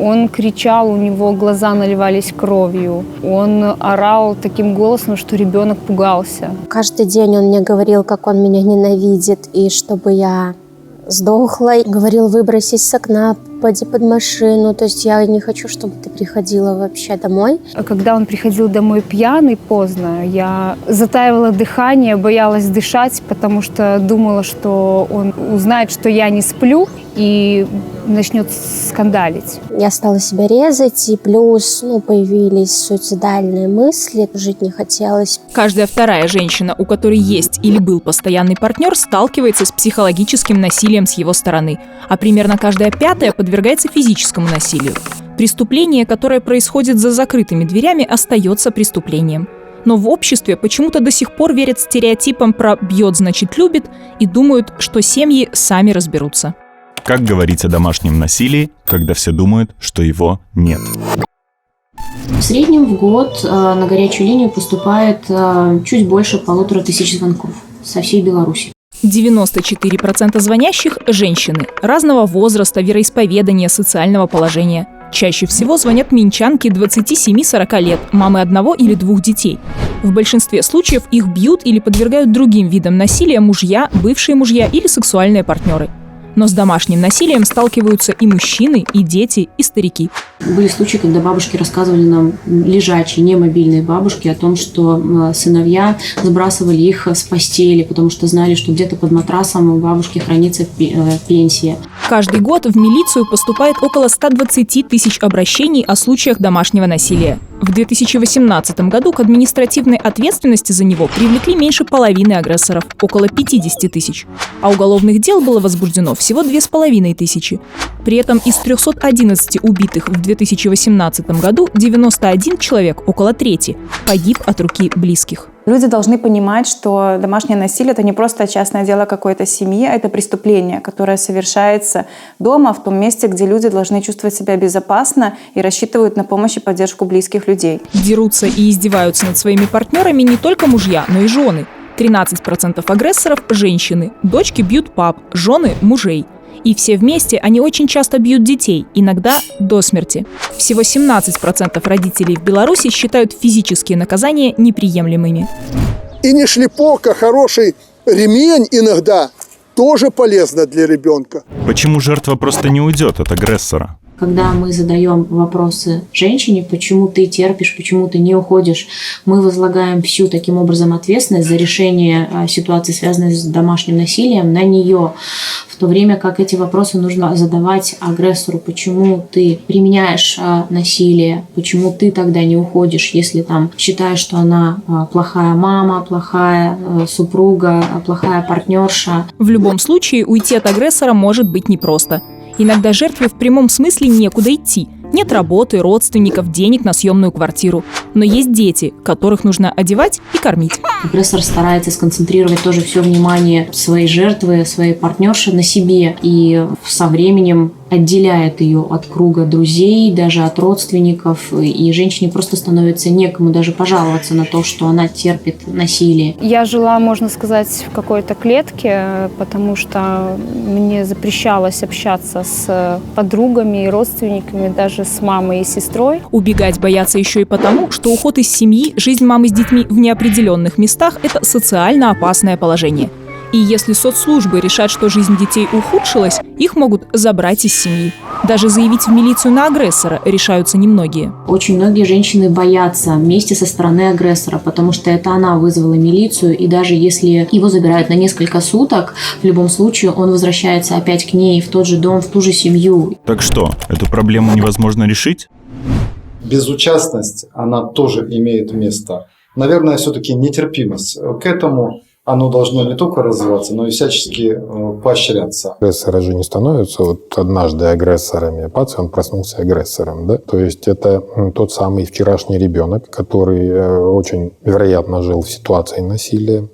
Он кричал, у него глаза наливались кровью. Он орал таким голосом, что ребенок пугался. Каждый день он мне говорил, как он меня ненавидит, и чтобы я сдохла. Говорил, выбросись с окна, попади под машину. То есть я не хочу, чтобы ты приходила вообще домой. А когда он приходил домой пьяный поздно, я затаивала дыхание, боялась дышать, потому что думала, что он узнает, что я не сплю, и начнет скандалить. Я стала себя резать, и плюс появились суицидальные мысли. Жить не хотелось. Каждая вторая женщина, у которой есть или был постоянный партнер, сталкивается с психологическим насилием с его стороны, а примерно каждая пятая подвергается физическому насилию. Преступление, которое происходит за закрытыми дверями, остается преступлением. Но в обществе почему-то до сих пор верят стереотипам про «бьет, значит любит» и думают, что семьи сами разберутся. Как говорить о домашнем насилии, когда все думают, что его нет? В среднем в год на горячую линию поступает чуть больше 1500 звонков со всей Беларуси. 94% звонящих – женщины разного возраста, вероисповедания, социального положения. Чаще всего звонят минчанки 27-40 лет, мамы одного или двух детей. В большинстве случаев их бьют или подвергают другим видам насилия мужья, бывшие мужья или сексуальные партнеры. Но с домашним насилием сталкиваются и мужчины, и дети, и старики. Были случаи, когда бабушки рассказывали нам, лежачие, немобильные бабушки, о том, что сыновья сбрасывали их с постели, потому что знали, что где-то под матрасом у бабушки хранится пенсия. Каждый год в милицию поступает около 120 тысяч обращений о случаях домашнего насилия. В 2018 году к административной ответственности за него привлекли меньше половины агрессоров – около 50 тысяч. А уголовных дел было возбуждено всего 2500. При этом из 311 убитых в 2018 году 91 человек, около трети, погиб от руки близких. Люди должны понимать, что домашнее насилие – это не просто частное дело какой-то семьи, а это преступление, которое совершается дома, в том месте, где люди должны чувствовать себя безопасно и рассчитывают на помощь и поддержку близких людей. Дерутся и издеваются над своими партнерами не только мужья, но и жены. 13% агрессоров – женщины, дочки бьют пап, жены – мужей. И все вместе они очень часто бьют детей, иногда до смерти. Всего 17% родителей в Беларуси считают физические наказания неприемлемыми. И не шлепок, а хороший ремень иногда тоже полезно для ребенка. Почему жертва просто не уйдет от агрессора? Когда мы задаем вопросы женщине, почему ты терпишь, почему ты не уходишь, мы возлагаем всю таким образом ответственность за решение ситуации, связанной с домашним насилием, на нее. В то время как эти вопросы нужно задавать агрессору, почему ты применяешь насилие, почему ты тогда не уходишь, если там считаешь, что она плохая мама, плохая супруга, плохая партнерша. В любом случае уйти от агрессора может быть непросто. Иногда жертве в прямом смысле некуда идти. Нет работы, родственников, денег на съемную квартиру. Но есть дети, которых нужно одевать и кормить. Агрессор старается сконцентрировать тоже все внимание своей жертвы, своей партнерши на себе. И со временем отделяет ее от круга друзей, даже от родственников. И женщине просто становится некому даже пожаловаться на то, что она терпит насилие. Я жила, можно сказать, в какой-то клетке, потому что мне запрещалось общаться с подругами и родственниками, даже с мамой и сестрой. Убегать боятся еще и потому, что уход из семьи, жизнь мамы с детьми в неопределенных местах – это социально опасное положение. И если соцслужбы решат, что жизнь детей ухудшилась, их могут забрать из семьи. Даже заявить в милицию на агрессора решаются немногие. Очень многие женщины боятся мести со стороны агрессора, потому что это она вызвала милицию, и даже если его забирают на несколько суток, в любом случае он возвращается опять к ней, в тот же дом, в ту же семью. Так что, эту проблему невозможно решить? Безучастность, она тоже имеет место. Наверное, все-таки нетерпимость к этому. Оно должно не только развиваться, но и всячески поощряться. Агрессоры же не становятся однажды агрессорами. Пац, он проснулся агрессором. Да? То есть это тот самый вчерашний ребенок, который очень вероятно жил в ситуации насилия,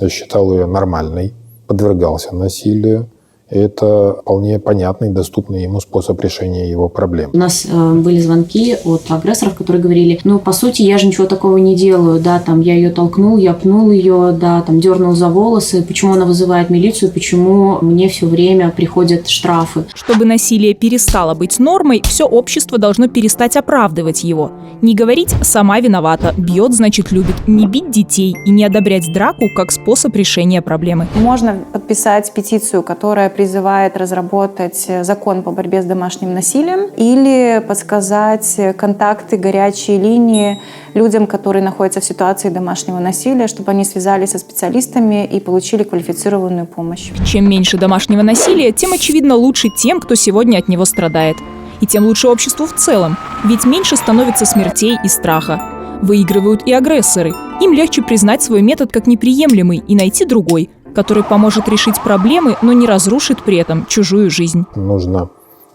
считал ее нормальной, подвергался насилию это вполне понятный, доступный ему способ решения его проблем. У нас были звонки от агрессоров, которые говорили, ну, по сути, я же ничего такого не делаю, да, там, я ее толкнул, я пнул ее, да, там, дернул за волосы, почему она вызывает милицию, почему мне все время приходят штрафы. Чтобы насилие перестало быть нормой, все общество должно перестать оправдывать его. Не говорить «сама виновата», «бьет, значит любит», не бить детей и не одобрять драку как способ решения проблемы. Можно подписать петицию, которая призывает разработать закон по борьбе с домашним насилием, или подсказать контакты, горячие линии людям, которые находятся в ситуации домашнего насилия, чтобы они связались со специалистами и получили квалифицированную помощь. Чем меньше домашнего насилия, тем, очевидно, лучше тем, кто сегодня от него страдает. И тем лучше обществу в целом, ведь меньше становится смертей и страха. Выигрывают и агрессоры. Им легче признать свой метод как неприемлемый и найти другой, который поможет решить проблемы, но не разрушит при этом чужую жизнь. Нужно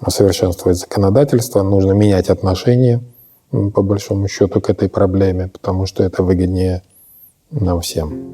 усовершенствовать законодательство, нужно менять отношение, по большому счету, к этой проблеме, потому что это выгоднее нам всем.